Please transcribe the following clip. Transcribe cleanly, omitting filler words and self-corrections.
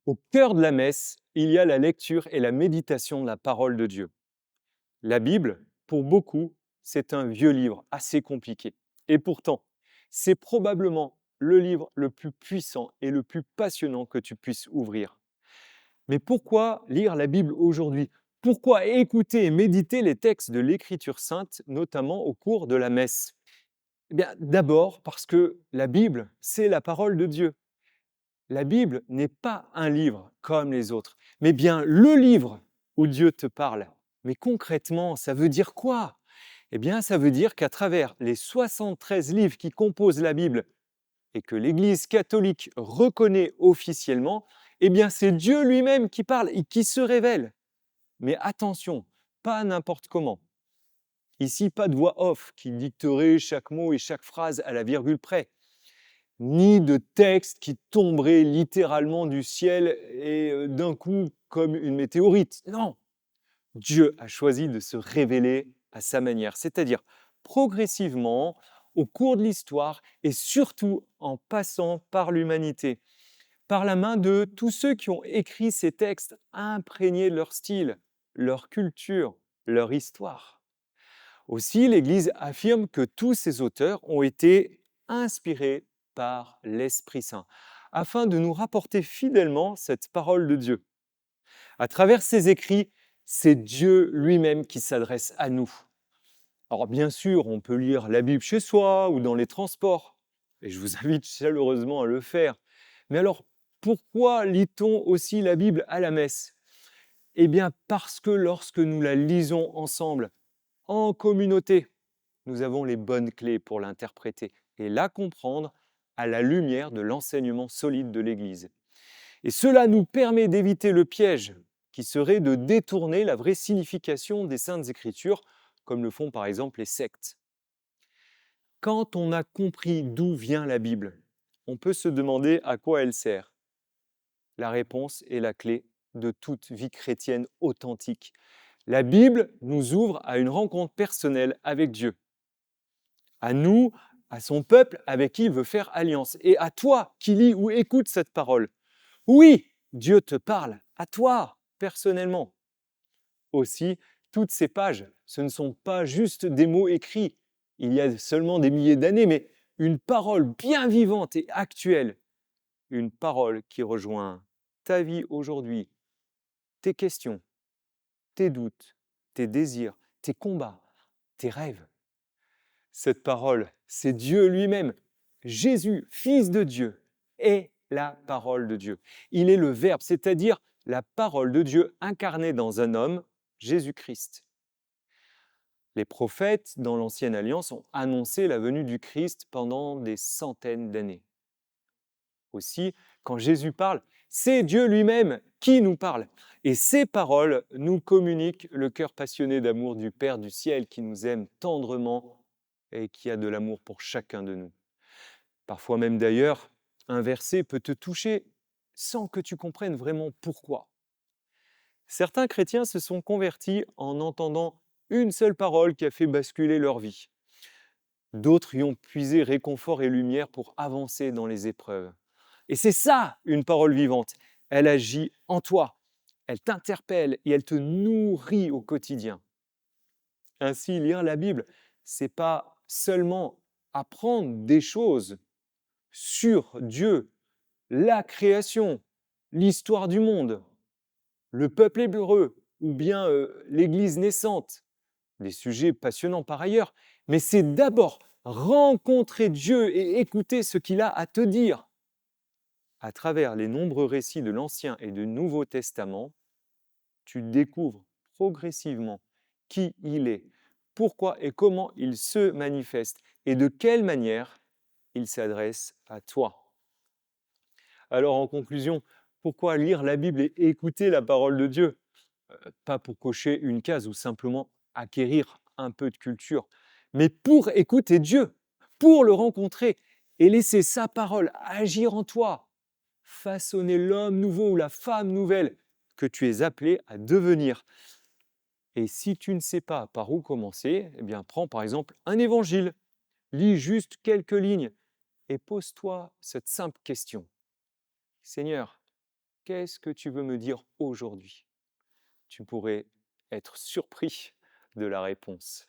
Au cœur de la messe, il y a la lecture et la méditation de la parole de Dieu. La Bible, pour beaucoup, c'est un vieux livre assez compliqué. Et pourtant, c'est probablement le livre le plus puissant et le plus passionnant que tu puisses ouvrir. Mais pourquoi lire la Bible aujourd'hui? Pourquoi écouter et méditer les textes de l'Écriture sainte, notamment au cours de la messe? Eh bien, d'abord parce que la Bible, c'est la parole de Dieu. La Bible n'est pas un livre comme les autres, mais bien le livre où Dieu te parle. Mais concrètement, ça veut dire quoi? Eh bien, ça veut dire qu'à travers les 73 livres qui composent la Bible et que l'Église catholique reconnaît officiellement, eh bien, c'est Dieu lui-même qui parle et qui se révèle. Mais attention, pas n'importe comment. Ici, pas de voix off qui dicterait chaque mot et chaque phrase à la virgule près, ni de texte qui tomberait littéralement du ciel et d'un coup comme une météorite. Non, Dieu a choisi de se révéler à sa manière, c'est-à-dire progressivement au cours de l'histoire et surtout en passant par l'humanité, par la main de tous ceux qui ont écrit ces textes imprégnés de leur style, leur culture, leur histoire. Aussi, l'Église affirme que tous ces auteurs ont été inspirés par l'Esprit Saint, afin de nous rapporter fidèlement cette parole de Dieu. À travers ces écrits, c'est Dieu lui-même qui s'adresse à nous. Alors bien sûr, on peut lire la Bible chez soi ou dans les transports, et je vous invite chaleureusement à le faire. Mais alors, pourquoi lit-on aussi la Bible à la messe? Eh bien parce que lorsque nous la lisons ensemble, en communauté, nous avons les bonnes clés pour l'interpréter et la comprendre à la lumière de l'enseignement solide de l'Église. Et cela nous permet d'éviter le piège qui serait de détourner la vraie signification des Saintes Écritures, comme le font par exemple les sectes. Quand on a compris d'où vient la Bible, on peut se demander à quoi elle sert. La réponse est la clé de toute vie chrétienne authentique. La Bible nous ouvre à une rencontre personnelle avec Dieu, à nous, à son peuple avec qui il veut faire alliance, et à toi qui lis ou écoutes cette parole. Oui, Dieu te parle, à toi, personnellement. Aussi, toutes ces pages, ce ne sont pas juste des mots écrits, il y a seulement des milliers d'années, mais une parole bien vivante et actuelle, une parole qui rejoint ta vie aujourd'hui, tes questions, tes doutes, tes désirs, tes combats, tes rêves. Cette parole, c'est Dieu lui-même. Jésus, Fils de Dieu, est la parole de Dieu. Il est le Verbe, c'est-à-dire la parole de Dieu incarnée dans un homme, Jésus-Christ. Les prophètes dans l'Ancienne Alliance ont annoncé la venue du Christ pendant des centaines d'années. Aussi, quand Jésus parle, c'est Dieu lui-même qui nous parle. Et ces paroles nous communiquent le cœur passionné d'amour du Père du ciel qui nous aime tendrement et qui a de l'amour pour chacun de nous. Parfois même d'ailleurs, un verset peut te toucher sans que tu comprennes vraiment pourquoi. Certains chrétiens se sont convertis en entendant une seule parole qui a fait basculer leur vie. D'autres y ont puisé réconfort et lumière pour avancer dans les épreuves. Et c'est ça, une parole vivante. Elle agit en toi, elle t'interpelle et elle te nourrit au quotidien. Ainsi, lire la Bible, c'est pas seulement apprendre des choses sur Dieu, la création, l'histoire du monde, le peuple hébreu ou bien l'Église naissante, des sujets passionnants par ailleurs, mais c'est d'abord rencontrer Dieu et écouter ce qu'il a à te dire. À travers les nombreux récits de l'Ancien et du Nouveau Testament, tu découvres progressivement qui il est, pourquoi et comment il se manifeste et de quelle manière il s'adresse à toi. Alors en conclusion, pourquoi lire la Bible et écouter la parole de Dieu? Pas pour cocher une case ou simplement acquérir un peu de culture, mais pour écouter Dieu, pour le rencontrer et laisser sa parole agir en toi, façonner l'homme nouveau ou la femme nouvelle que tu es appelé à devenir. Et si tu ne sais pas par où commencer, eh bien prends par exemple un évangile, lis juste quelques lignes et pose-toi cette simple question. Seigneur, qu'est-ce que tu veux me dire aujourd'hui? Tu pourrais être surpris de la réponse.